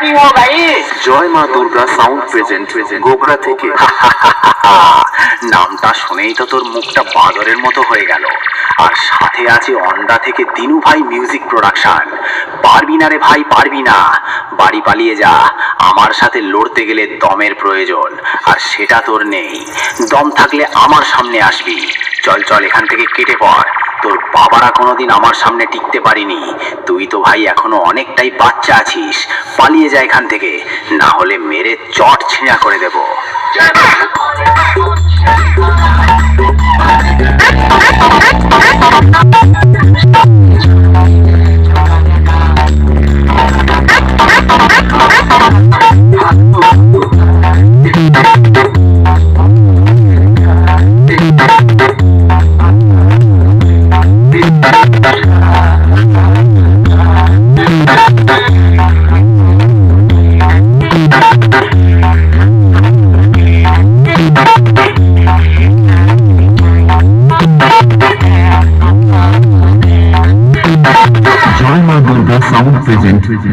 नहीं हो गई। জয় মা দুর্গা সাউন্ড প্রেজেন্ট গোবরা থেকে। নামটা শুনেই তো তোর মুখটা বাদরের মতো হয়ে গেল। আর সাথে আছে অন্ডা থেকে দিনু ভাই মিউজিক প্রোডাকশন। পারবি না রে ভাই, পারবি না। বাড়ি পালিয়ে যা, আমার সাথে লড়তে গেলে দমের প্রয়োজন, আর সেটা তোর নেই। দম থাকলে আমার সামনে আসবি। চল চল, এখান থেকে কেটে পড়। তোর বাবারা কোনোদিন আমার সামনে টিকতে পারিনি। তুই তো ভাই এখনো অনেকটাই বাচ্চা আছিস। পালিয়ে যা এখান থেকে, না হলে মেরে চট ছিঁড়া করে দেব।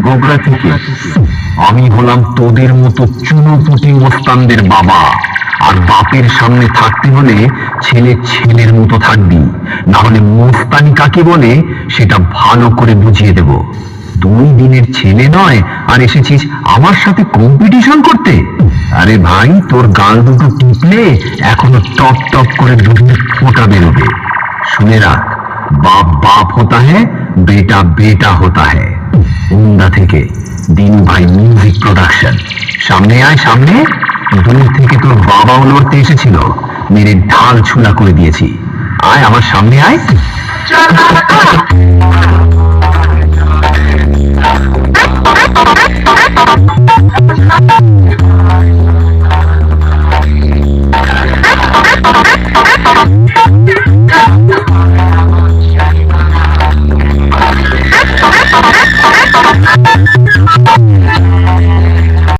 গোবরা থেকে। আমি হলাম তোদের মতো চুনোপুটি মোস্তানদের বাবা, আর বাপের সামনে থাকতে হলে ছেলে ছেলের মতো থাকবি, না হলে মোস্তানি কাকে বলে সেটা ভালো করে বুঝিয়ে দেব। 2 দিনের ছেলে নয়, আর এসেছিস আমার সাথে কম্পিটিশন করতে? আরে ভাই, তোর গাল দুটো টিপলে এখনো টপ টপ করে দুধের ফোঁটা বেরোবে। শুনে রাখ, বাপ বাপ होता है, बेटा बेटा होता है। উন্ডা থেকে দিনু ভাই মিউজিক প্রোডাকশন। সামনে আয়, সামনে। দূর থেকে তোর বাবাও লড়তে এসেছিল, মেরে ঢাল ছুলা করে দিয়েছি। আয় আমার সামনে আয়।